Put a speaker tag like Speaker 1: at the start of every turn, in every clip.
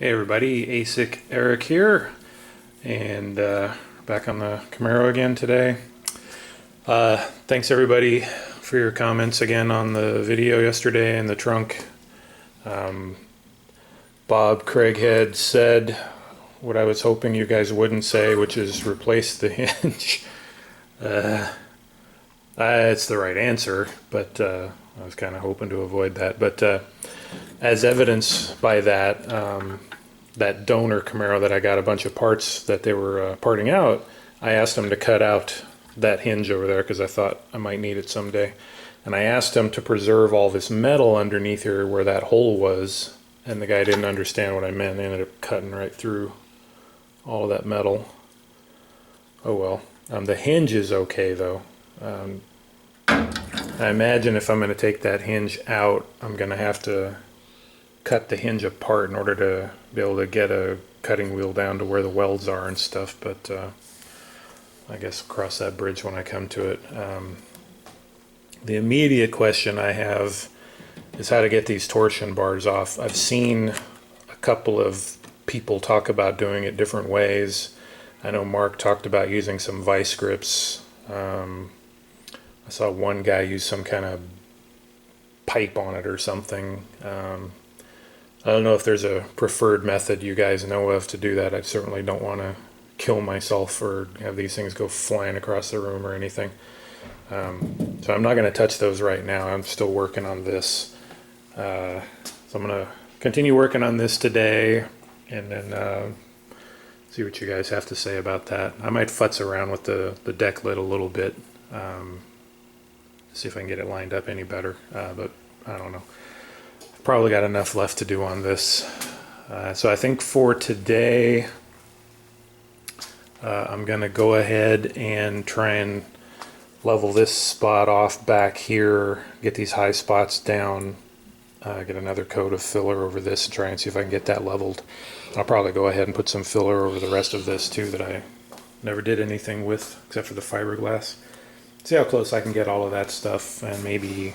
Speaker 1: Hey everybody, ASIC Eric here, and back on the Camaro again today. Thanks everybody for your comments again on the video yesterday in the trunk. Bob Craighead said what I was hoping you guys wouldn't say, which is replace the hinge. It's the right answer, but I was kind of hoping to avoid that. But as evidence by that, that donor Camaro that I got a bunch of parts that they were parting out, I asked them to cut out that hinge over there because I thought I might need it someday. And I asked them to preserve all this metal underneath here where that hole was, and the guy didn't understand what I meant. They ended up cutting right through all of that metal. Oh well. The hinge is okay though. I imagine if I'm going to take that hinge out, I'm going to have to cut the hinge apart in order to be able to get a cutting wheel down to where the welds are and stuff, but I guess cross that bridge when I come to it. The immediate question I have is how to get these torsion bars off. I've seen a couple of people talk about doing it different ways. I know Mark talked about using some vice grips. I saw one guy use some kind of pipe on it or something. I don't know if there's a preferred method you guys know of to do that. I certainly don't want to kill myself or have these things go flying across the room or anything. So I'm not going to touch those right now. I'm still working on this. So I'm going to continue working on this today and then see what you guys have to say about that. I might futz around with the deck lid a little bit. See if I can get it lined up any better, but I don't know. Probably got enough left to do on this. So I think for today, I'm going to go ahead and try and level this spot off back here, get these high spots down, get another coat of filler over this and try and see if I can get that leveled. I'll probably go ahead and put some filler over the rest of this too that I never did anything with except for the fiberglass. See how close I can get all of that stuff, and maybe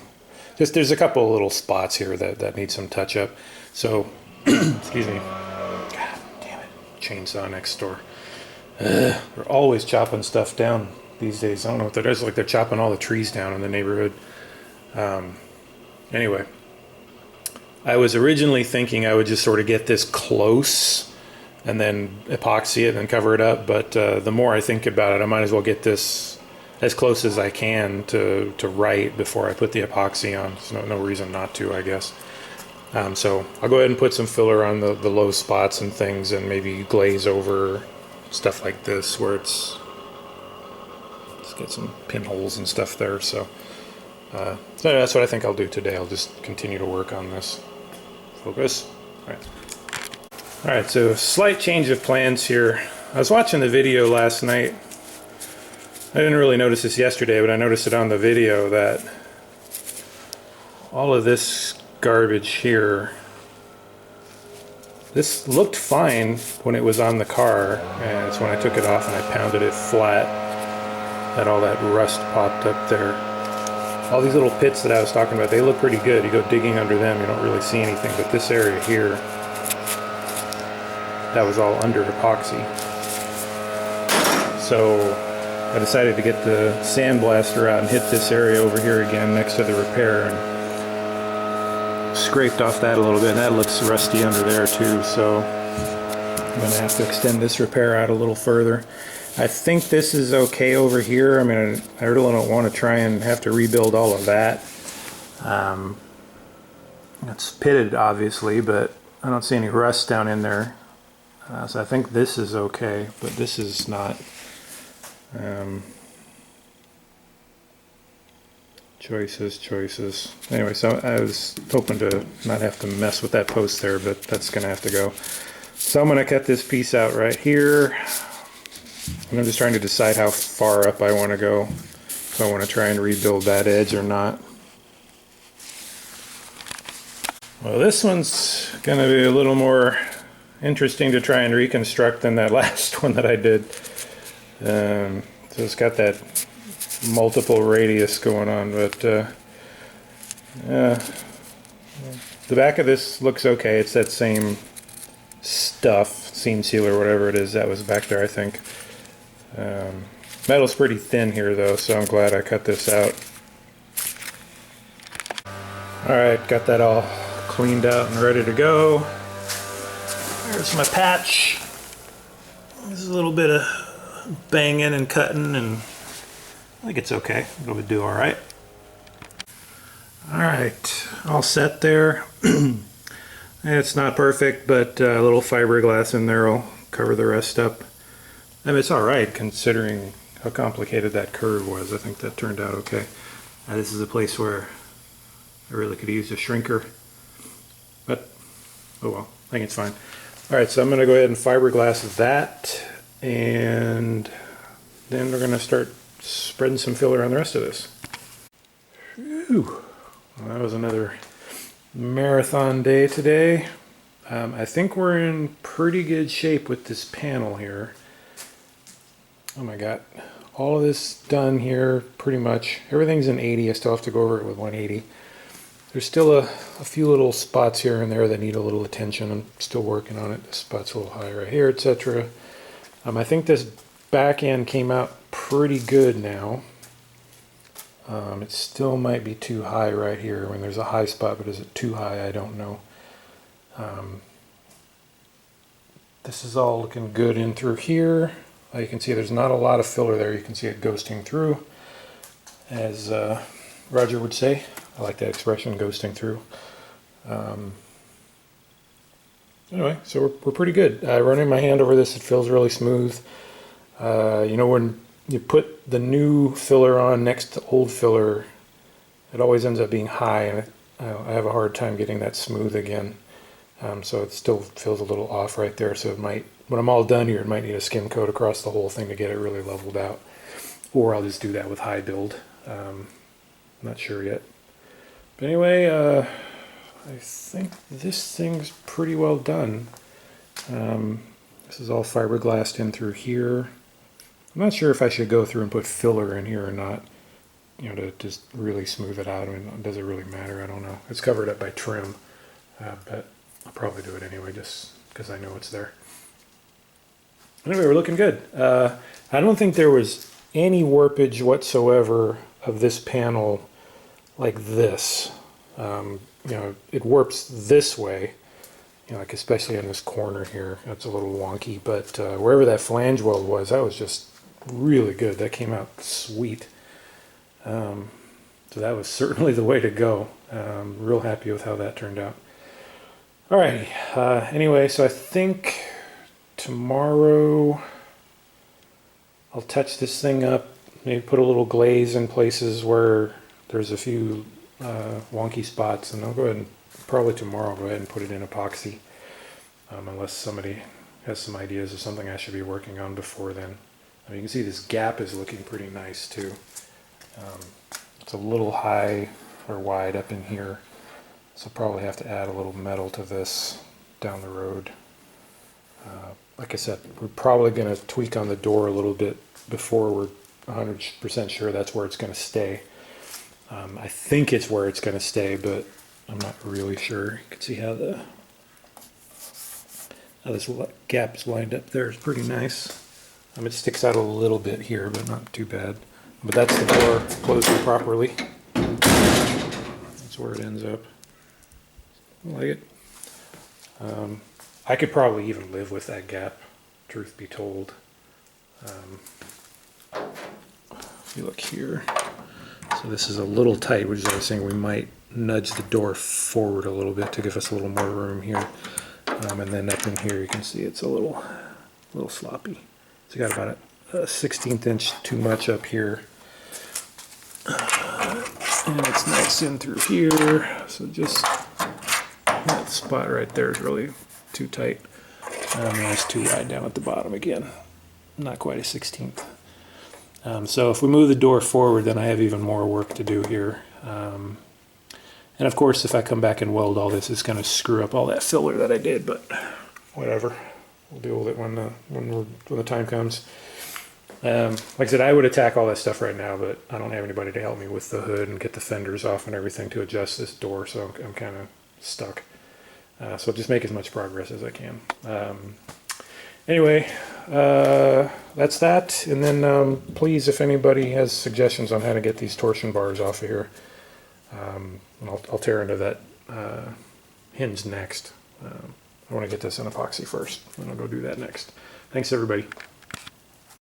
Speaker 1: just there's a couple of little spots here that need some touch up. So, excuse me. God damn it. Chainsaw next door. They're always chopping stuff down these days. I don't know what that is. Like they're chopping all the trees down in the neighborhood. Anyway, I was originally thinking I would just sort of get this close and then epoxy it and cover it up. But the more I think about it, I might as well get this as close as I can to right before I put the epoxy on. There's no reason not to, I guess. So I'll go ahead and put some filler on the low spots and things, and maybe glaze over stuff like this where let's get some pinholes and stuff there. So that's what I think I'll do today. I'll just continue to work on this. Focus. All right, so slight change of plans here. I was watching the video last night. I didn't really notice this yesterday, but I noticed it on the video that all of this garbage here, this looked fine when it was on the car, and it's when I took it off and I pounded it flat that all that rust popped up there. All these little pits that I was talking about, they look pretty good. You go digging under them, you don't really see anything, but this area here, that was all under epoxy. So I decided to get the sandblaster out and hit this area over here again next to the repair, and scraped off that a little bit. That looks rusty under there too, so I'm going to have to extend this repair out a little further. I think this is okay over here. I mean, I really don't want to try and have to rebuild all of that. It's pitted obviously, but I don't see any rust down in there. So I think this is okay, but this is not. Choices. Anyway, so I was hoping to not have to mess with that post there, but that's going to have to go. So I'm going to cut this piece out right here. And I'm just trying to decide how far up I want to go. If I want to try and rebuild that edge or not. Well, this one's going to be a little more interesting to try and reconstruct than that last one that I did. So it's got that multiple radius going on, but the back of this looks okay. It's that same stuff, seam seal or whatever it is that was back there, I think. Metal's pretty thin here though, so I'm glad I cut this out. Alright, got that all cleaned out and ready to go. There's my patch. There's a little bit of banging and cutting, and I think it's okay. It'll do alright. Alright, all set there. It's not perfect, but a little fiberglass in there will cover the rest up. I mean, it's alright considering how complicated that curve was. I think that turned out okay. This is a place where I really could use a shrinker, but oh well, I think it's fine. Alright, so I'm going to go ahead and fiberglass that, and then we're going to start spreading some filler on the rest of this. Whew. Well, that was another marathon day today. I think we're in pretty good shape with this panel here. Oh my god, all of this done here pretty much. Everything's in 80. I still have to go over it with 180. There's still a few little spots here and there that need a little attention. I'm still working on it. This spot's a little high right here, etc. I think this back end came out pretty good now. It still might be too high right here when there's a high spot, but is it too high? I don't know. This is all looking good in through here. You can see there's not a lot of filler there. You can see it ghosting through, as Roger would say. I like that expression, ghosting through. Anyway, so we're pretty good. Running my hand over this, it feels really smooth. You know, when you put the new filler on next to old filler, it always ends up being high, and I have a hard time getting that smooth again. So it still feels a little off right there. So it might, when I'm all done here, it might need a skim coat across the whole thing to get it really leveled out. Or I'll just do that with high build. Not sure yet. But anyway, I think this thing's pretty well done. This is all fiberglassed in through here. I'm not sure if I should go through and put filler in here or not, you know, to just really smooth it out. I mean, does it really matter? I don't know. It's covered up by trim, but I'll probably do it anyway just because I know it's there. Anyway, we're looking good. I don't think there was any warpage whatsoever of this panel like this. You know, it warps this way, you know, like especially in this corner here. It's a little wonky, but wherever that flange weld was, that was just really good. That came out sweet. So that was certainly the way to go. Real happy with how that turned out. Alrighty. Anyway, so I think tomorrow I'll touch this thing up, maybe put a little glaze in places where there's a few wonky spots, and I'll go ahead and probably tomorrow I'll go ahead and put it in epoxy, unless somebody has some ideas of something I should be working on before then. I mean, you can see this gap is looking pretty nice too. It's a little high or wide up in here, so probably have to add a little metal to this down the road. Like I said, we're probably going to tweak on the door a little bit before we're 100% sure that's where it's going to stay. I think it's where it's going to stay, but I'm not really sure. You can see how this gap is lined up there. It's pretty nice. It sticks out a little bit here, but not too bad. But that's the door closing properly. That's where it ends up. I like it. I could probably even live with that gap, truth be told. If you look here, so this is a little tight, which is I was saying we might nudge the door forward a little bit to give us a little more room here. And then up in here you can see it's a little sloppy. So you got about a 1/16 inch too much up here. And it's nice in through here. So just that spot right there is really too tight. And it's too wide down at the bottom again. Not quite a 1/16. So if we move the door forward, then I have even more work to do here. And of course, if I come back and weld all this, it's going to screw up all that filler that I did, but whatever. We'll deal with it when the time comes. Like I said, I would attack all that stuff right now, but I don't have anybody to help me with the hood and get the fenders off and everything to adjust this door, so I'm kind of stuck. So just make as much progress as I can. Anyway, that's that. And then please, if anybody has suggestions on how to get these torsion bars off of here, I'll tear into that hinge next. I want to get this in epoxy first, and I'll go do that next. Thanks, everybody.